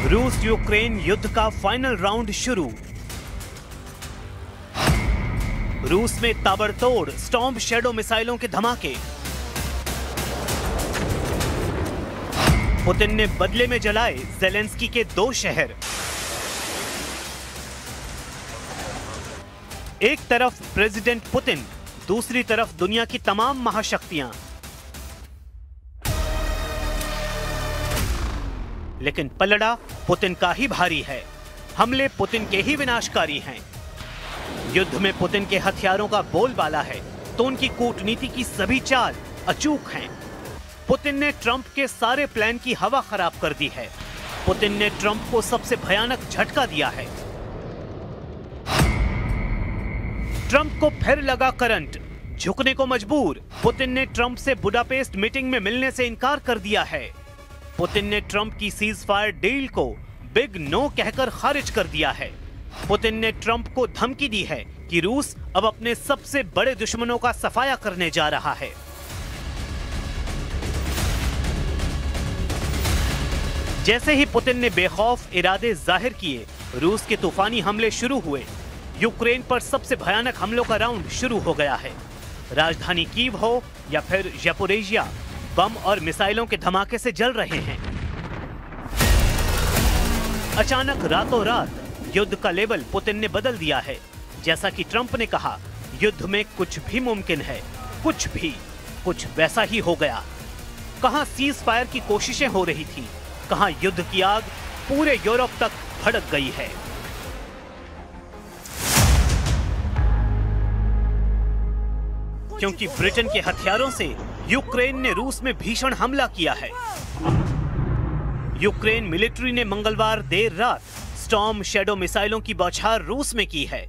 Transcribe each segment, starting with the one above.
रूस यूक्रेन युद्ध का फाइनल राउंड शुरू। रूस में ताबड़तोड़ स्टॉर्म शैडो मिसाइलों के धमाके। पुतिन ने बदले में जलाए ज़ेलेंस्की के 2 शहर। एक तरफ प्रेसिडेंट पुतिन, दूसरी तरफ दुनिया की तमाम महाशक्तियां। लेकिन पलड़ा पुतिन का ही भारी है। हमले पुतिन के ही विनाशकारी हैं। युद्ध में पुतिन के हथियारों का बोलबाला है तो उनकी कूटनीति की सभी चाल अचूक हैं। पुतिन ने ट्रंप के सारे प्लान की हवा खराब कर दी है। पुतिन ने ट्रंप को सबसे भयानक झटका दिया है। ट्रंप को फिर लगा करंट, झुकने को मजबूर। पुतिन ने ट्रंप से बुडापेस्ट मीटिंग में मिलने से इनकार कर दिया है। पुतिन ने ट्रंप की सीज फायर डील को बिग नो कहकर खारिज कर दिया है। पुतिन ने ट्रंप को धमकी दी है कि रूस अब अपने सबसे बड़े दुश्मनों का सफाया करने जा रहा है। जैसे ही पुतिन ने बेखौफ इरादे जाहिर किए, रूस के तूफानी हमले शुरू हुए। यूक्रेन पर सबसे भयानक हमलों का राउंड शुरू हो गया है। राजधानी कीव हो या फिर ज़पोरिज़िया, बम और मिसाइलों के धमाके से जल रहे हैं। अचानक रातों रात युद्ध का लेवल पुतिन ने बदल दिया है। जैसा कि ट्रंप ने कहा, युद्ध में कुछ भी मुमकिन है। कुछ वैसा ही हो गया। कहां सीज फायर की कोशिशें हो रही थी, कहां युद्ध की आग पूरे यूरोप तक भड़क गई है। क्योंकि ब्रिटेन के हथियारों से यूक्रेन ने रूस में भीषण हमला किया है। यूक्रेन मिलिट्री ने मंगलवार देर रात स्टॉर्म शैडो मिसाइलों की बौछार रूस में की है।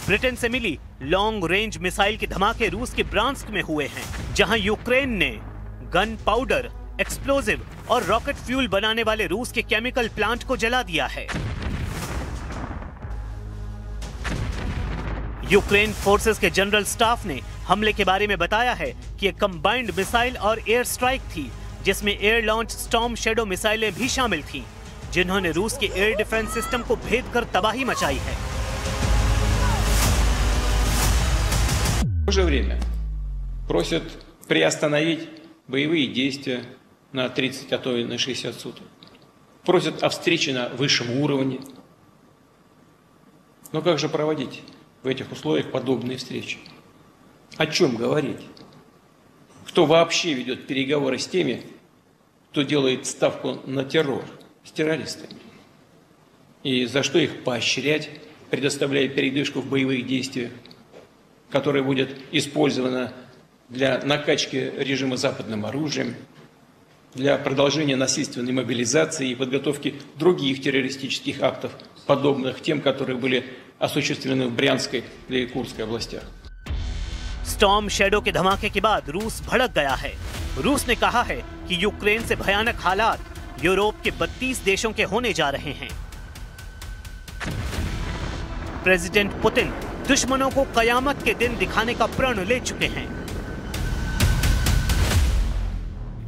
ब्रिटेन से मिली लॉन्ग रेंज मिसाइल के धमाके रूस के ब्रांस्क में हुए हैं, जहां यूक्रेन ने गन पाउडर, एक्सप्लोजिव और रॉकेट फ्यूल बनाने वाले रूस के केमिकल प्लांट को जला दिया है। यूक्रेन फोर्सेस के जनरल स्टाफ ने हमले के बारे में बताया है कि एक कंबाइंड मिसाइल और एयर स्ट्राइक थी, जिसमें एयर लॉन्च स्टॉर्म शैडो मिसाइलें भी शामिल थीं, जिन्होंने रूस के एयर डिफेंस सिस्टम को भेद कर तबाही मचाई है। В то же время просят приостановить боевые действия на 30, а то и на 60 суток. Просят о встрече на высшем уровне. Но как же проводить в этих условиях подобные встречи? О чем говорить? Кто вообще ведет переговоры с теми, кто делает ставку на террор, с террористами? И за что их поощрять, предоставляя передышку в боевых действиях, которая будет использована для накачки режима западным оружием, для продолжения насильственной мобилизации и подготовки других террористических актов, подобных тем, которые были осуществлены в Брянской и Курской областях. स्टॉर्म शैडो के धमाके के बाद रूस भड़क गया है। रूस ने कहा है कि यूक्रेन से भयानक हालात यूरोप के 32 देशों के होने जा रहे हैं। प्रेसिडेंट पुतिन दुश्मनों को कयामत के दिन दिखाने का प्रण ले चुके हैं।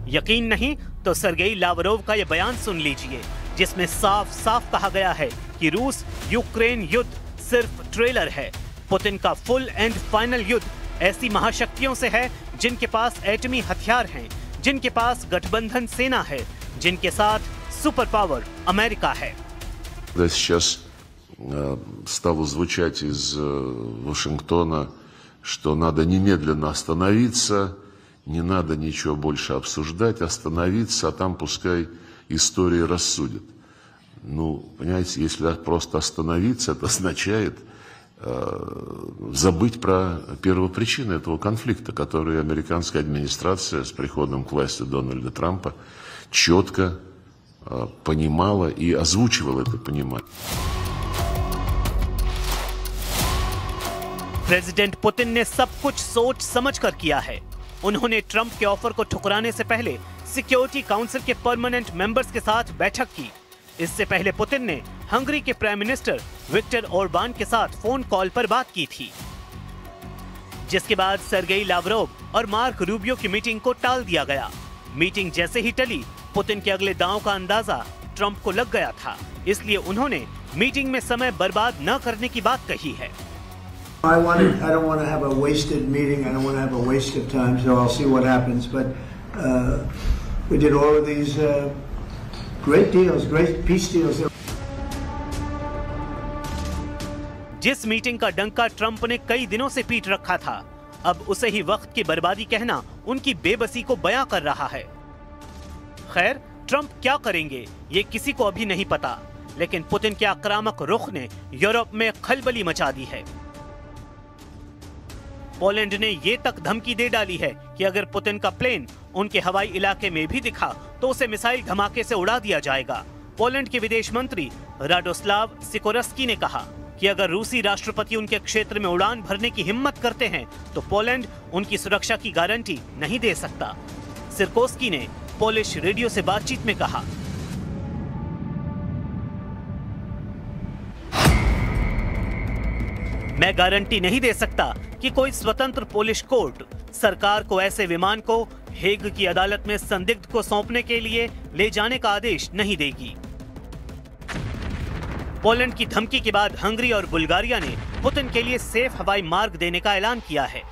यकीन नहीं तो सर्गेई लावरोव का यह बयान सुन लीजिए, जिसमें साफ साफ कहा गया है कि रूस यूक्रेन युद्ध सिर्फ ट्रेलर है। पुतिन का फुल एंड फाइनल युद्ध ऐसी महाशक्तियों से है जिनके पास एटमी हथियार हैं, जिनके पास गठबंधन सेना है, जिनके साथ सुपर पावर अमेरिका है। Сейчас стало звучать из Вашингтона, что надо немедленно остановиться, не надо ничего больше обсуждать, остановиться, а там пускай история рассудит. Ну, понимаете, если просто остановиться, это означает забыть про первопричины этого конфликта, который американская администрация с приходом к власти Дональда Трампа четко понимала и озвучивала это понимание. प्रेसिडेंट पुतिन ने सब कुछ सोच समझ कर किया है। उन्होंने ट्रंप के ऑफर को ठुकराने से पहले सिक्योरिटी काउंसिल के परमानेंट मेंबर्स के साथ बैठक की। इससे पहले पुतिन ने हंगरी के प्राइम मिनिस्टर विक्टर ओरबान के साथ फोन कॉल पर बात की थी, जिसके बाद सर्गेई लावरोव और मार्क रूबियो की मीटिंग को टाल दिया गया। मीटिंग जैसे ही टली, पुतिन के अगले दांव का अंदाजा ट्रंप को लग गया था, इसलिए उन्होंने मीटिंग में समय बर्बाद न करने की बात कही है। I don't want to have a wasted meeting. I don't want to have a waste of time. So I'll see what happens. But we did all of these great deals, great peace deals. जिस meeting का डंका Trump ने कई दिनों से पीट रखा था, अब उसे ही वक्त की बर्बादी कहना उनकी बेबसी को बयां कर रहा है। खैर, ट्रंप क्या करेंगे ये किसी को अभी नहीं पता, लेकिन पुतिन के आक्रामक रुख ने यूरोप में खलबली मचा दी है। पोलैंड ने ये तक धमकी दे डाली है कि अगर पुतिन का प्लेन उनके हवाई इलाके में भी दिखा तो उसे मिसाइल धमाके से उड़ा दिया जाएगा। पोलैंड के विदेश मंत्री राडोस्लाव सिकोरस्की ने कहा कि अगर रूसी राष्ट्रपति उनके क्षेत्र में उड़ान भरने की हिम्मत करते हैं तो पोलैंड उनकी सुरक्षा की गारंटी नहीं दे सकता। सिकोरस्की ने पोलिश रेडियो से बातचीत में कहा, मैं गारंटी नहीं दे सकता कि कोई स्वतंत्र पोलिश कोर्ट सरकार को ऐसे विमान को हेग की अदालत में संदिग्ध को सौंपने के लिए ले जाने का आदेश नहीं देगी। पोलैंड की धमकी के बाद हंगरी और बुल्गारिया ने पुतिन के लिए सेफ हवाई मार्ग देने का ऐलान किया है।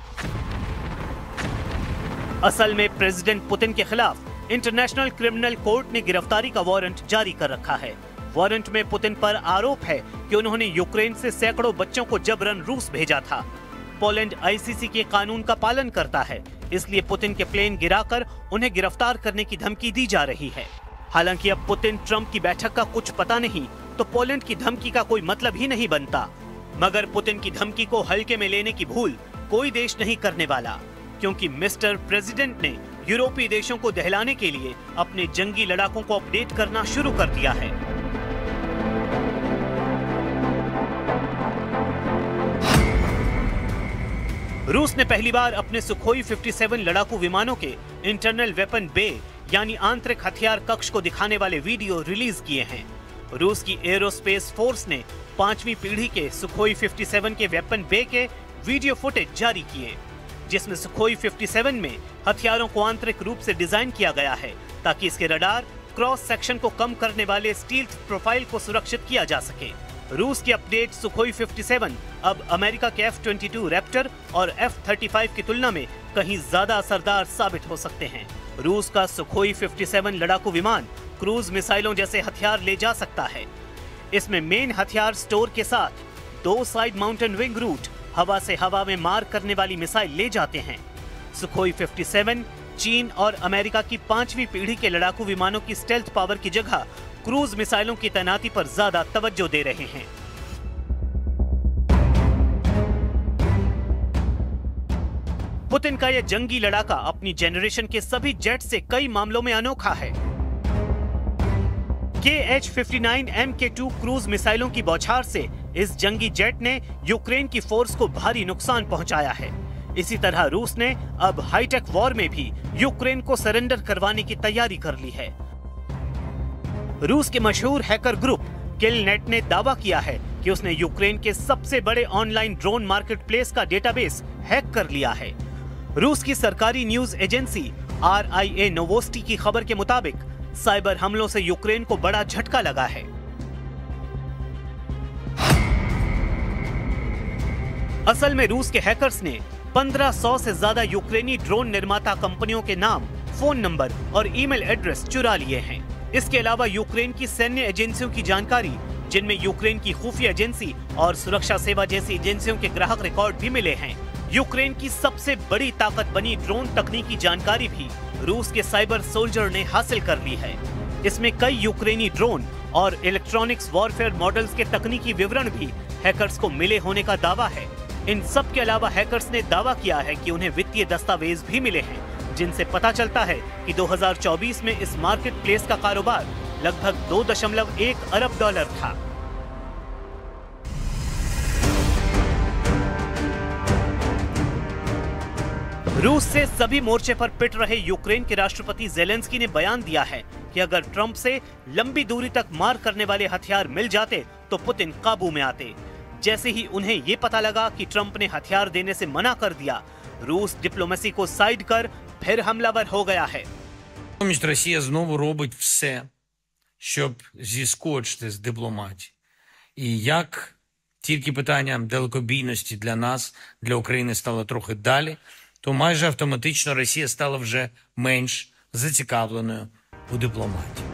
असल में प्रेसिडेंट पुतिन के खिलाफ इंटरनेशनल क्रिमिनल कोर्ट ने गिरफ्तारी का वारंट जारी कर रखा है। वारंट में पुतिन पर आरोप है कि उन्होंने यूक्रेन से सैकड़ों बच्चों को जबरन रूस भेजा था। पोलैंड आईसीसी के कानून का पालन करता है, इसलिए पुतिन के प्लेन गिराकर उन्हें गिरफ्तार करने की धमकी दी जा रही है। हालांकि अब पुतिन ट्रंप की बैठक का कुछ पता नहीं तो पोलैंड की धमकी का कोई मतलब ही नहीं बनता। मगर पुतिन की धमकी को हल्के में लेने की भूल कोई देश नहीं करने वाला, क्योंकि मिस्टर प्रेसिडेंट ने यूरोपीय देशों को दहलाने के लिए अपने जंगी लड़ाकों को अपडेट करना शुरू कर दिया है। रूस ने पहली बार अपने सुखोई 57 लड़ाकू विमानों के इंटरनल वेपन बे यानी आंतरिक हथियार कक्ष को दिखाने वाले वीडियो रिलीज किए हैं। रूस की एरोस्पेस फोर्स ने 5वीं पीढ़ी के सुखोई 57 के वेपन बे के वीडियो फुटेज जारी किए, जिसमें सुखोई 57 में हथियारों को आंतरिक रूप से डिजाइन किया गया है ताकि इसके रडार क्रॉस सेक्शन को कम करने वाले स्टील्थ प्रोफाइल को सुरक्षित किया जा सके। रूस की अपडेट सुखोई 57 अब अमेरिका के F-22 रैप्टर और F-35 की तुलना में कहीं ज्यादा असरदार साबित हो सकते हैं। रूस का सुखोई 57 लड़ाकू विमान क्रूज मिसाइलों जैसे हथियार ले जा सकता है। इसमें मेन हथियार स्टोर के साथ 2 साइड माउंटेन विंग रूट हवा से हवा में मार करने वाली मिसाइल ले जाते हैं। सुखोई 57 चीन और अमेरिका की 5वीं पीढ़ी के लड़ाकू विमानों की स्टेल्थ पावर की जगह क्रूज मिसाइलों की तैनाती पर ज्यादा तवज्जो दे रहे हैं। पुतिन का यह जंगी लड़ाका अपनी जेनरेशन के सभी जेट से कई मामलों में अनोखा है। KH-59 MK2 क्रूज मिसाइलों की बौछार से इस जंगी जेट ने यूक्रेन की फोर्स को भारी नुकसान पहुंचाया है। इसी तरह रूस ने अब हाईटेक वॉर में भी यूक्रेन को सरेंडर करवाने की तैयारी कर ली है। रूस के मशहूर हैकर ग्रुप किलनेट ने दावा किया है कि उसने यूक्रेन के सबसे बड़े ऑनलाइन ड्रोन मार्केटप्लेस का डेटाबेस हैक कर लिया है। रूस की सरकारी न्यूज एजेंसी RIA नोवोस्टी की खबर के मुताबिक साइबर हमलों से यूक्रेन को बड़ा झटका लगा है। असल में रूस के हैकर्स ने 1500 से ज्यादा यूक्रेनी ड्रोन निर्माता कंपनियों के नाम, फोन नंबर और ईमेल एड्रेस चुरा लिए हैं। इसके अलावा यूक्रेन की सैन्य एजेंसियों की जानकारी, जिनमें यूक्रेन की खुफिया एजेंसी और सुरक्षा सेवा जैसी एजेंसियों के ग्राहक रिकॉर्ड भी मिले हैं। यूक्रेन की सबसे बड़ी ताकत बनी ड्रोन तकनीकी जानकारी भी रूस के साइबर सोल्जर ने हासिल कर ली है। इसमें कई यूक्रेनी ड्रोन और इलेक्ट्रॉनिक्स वॉरफेयर मॉडल्स के तकनीकी विवरण भी हैकर्स को मिले होने का दावा है। इन सब के अलावा हैकर्स ने दावा किया है कि उन्हें वित्तीय दस्तावेज भी मिले हैं, जिनसे पता चलता है कि 2024 में इस मार्केट प्लेस का कारोबार लगभग $2.1 अरब था। रूस से सभी मोर्चे पर पिट रहे यूक्रेन के राष्ट्रपति ज़ेलेंस्की ने बयान दिया है कि अगर ट्रंप से लंबी दूरी तक मार करने वाले हथियार मिल जाते तो पुतिन काबू में आते। जैसे ही उन्हें ये पता लगा कि ट्रंप ने हथियार देने से मना कर दिया, रूस डिप्लोमेसी को साइड कर फिर हमलावर हो गया है। Росія знову робить все, щоб зіскочити з дипломатії. І як тільки питання далекобійності для нас, для України стало трохи далі, то майже автоматично Росія стала вже менш зацікавленою у дипломатії.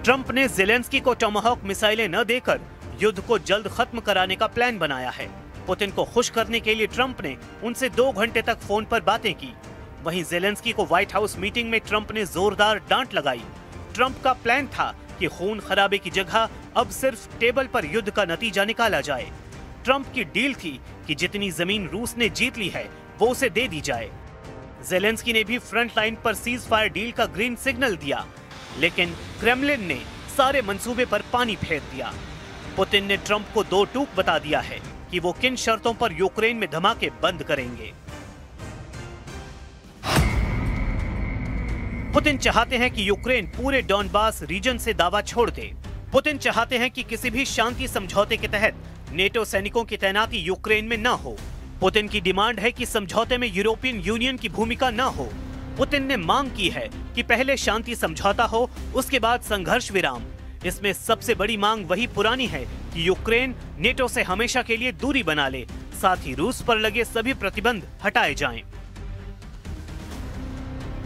ट्रंप ने जेलेंस्की को टोमाहॉक मिसाइलें न देकर युद्ध को जल्द खत्म कराने का प्लान बनाया है। पुतिन को खुश करने के लिए ट्रंप ने उनसे 2 घंटे तक फोन पर बातें की। वहीं जेलेंस्की को व्हाइट हाउस मीटिंग में ट्रंप ने जोरदार डांट लगाई। ट्रंप का प्लान था कि खून खराबे की जगह अब सिर्फ टेबल पर युद्ध का नतीजा निकाला जाए। ट्रंप की डील थी कि जितनी जमीन रूस ने जीत ली है वो उसे दे दी जाए। जेलेंस्की ने भी फ्रंट लाइन पर सीज फायर डील का ग्रीन सिग्नल दिया, लेकिन क्रेमलिन ने सारे मंसूबे पर पानी फेर दिया। पुतिन ने ट्रंप को 2 टूक बता दिया है कि वो किन शर्तों पर यूक्रेन में धमाके बंद करेंगे। पुतिन चाहते हैं कि यूक्रेन पूरे डॉनबास रीजन से दावा छोड़ दे। पुतिन चाहते हैं कि किसी भी शांति समझौते के तहत नेटो सैनिकों की तैनाती यूक्रेन में न हो। पुतिन की डिमांड है कि समझौते में यूरोपियन यूनियन की भूमिका न हो। पुतिन ने मांग की है कि पहले शांति समझौता हो, उसके बाद संघर्ष विराम। इसमें सबसे बड़ी मांग वही पुरानी है कि यूक्रेन नेटो से हमेशा के लिए दूरी बना ले, साथ ही रूस पर लगे सभी प्रतिबंध हटाए जाएं।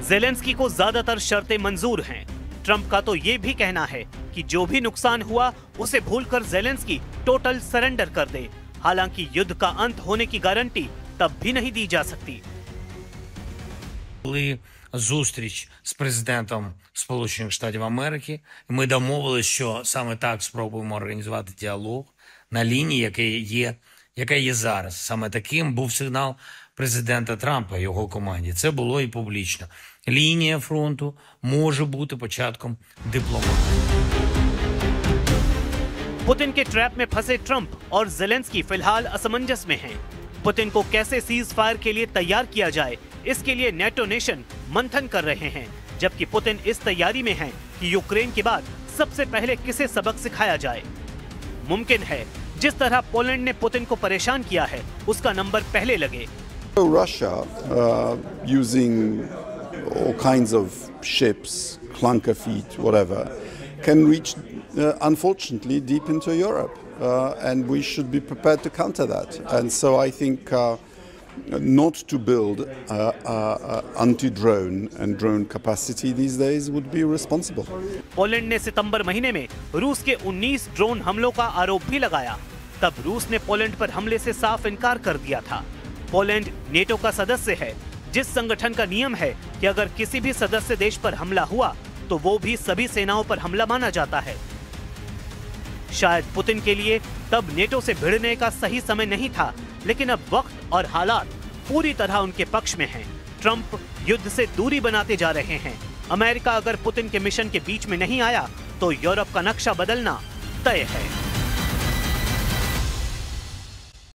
जेलेंस्की को ज्यादातर शर्तें मंजूर हैं। ट्रंप का तो ये भी कहना है कि जो भी नुकसान हुआ उसे भूलकर जेलेंस्की टोटल सरेंडर कर दे। हालांकि युद्ध का अंत होने की गारंटी तब भी नहीं दी जा सकती। Були зустріч з президентом Сполучених Штатів Америки. Ми домовилися, що саме так спробуємо організувати діалог на лінії, яка є зараз. Саме таким був сигнал президента Трампа і його команді. Це було і публічно. Лінія фронту може бути початком дипломатії. पुतिन के ट्रैप में फंसे ट्रंप और जेलेंस्की फिलहाल असमंजस में हैं। पुतिन को कैसे सीज फायर के लिए तैयार किया जाए, इसके लिए नेटो नेशन मंथन कर रहे हैं, जबकि पुतिन इस तैयारी में हैं कि यूक्रेन के बाद सबसे पहले किसे सबक सिखाया जाए। मुमकिन है जिस तरह पोलैंड ने पुतिन को परेशान किया है, उसका नंबर पहले लगे। Russia, using all kinds of ships, clunker feet, whatever, can reach, unfortunately, deep into Europe, and we should be prepared to counter that. And so I think not to build anti-drone and drone capacity these days would be responsible. Poland ने सितंबर महीने में रूस के 19 drone हमलों का आरोप भी लगाया। तब रूस ने पोलैंड पर हमले से साफ इनकार कर दिया था। पोलैंड नेटो का सदस्य है, जिस संगठन का नियम है कि अगर किसी भी सदस्य देश पर हमला हुआ तो वो भी सभी सेनाओं पर हमला माना जाता है। शायद पुतिन के लिए तब नेटो से भिड़ने का सही समय नहीं था, लेकिन अब वक्त और हालात पूरी तरह उनके पक्ष में हैं। ट्रंप युद्ध से दूरी बनाते जा रहे हैं। अमेरिका अगर पुतिन के मिशन के बीच में नहीं आया तो यूरोप का नक्शा बदलना तय है।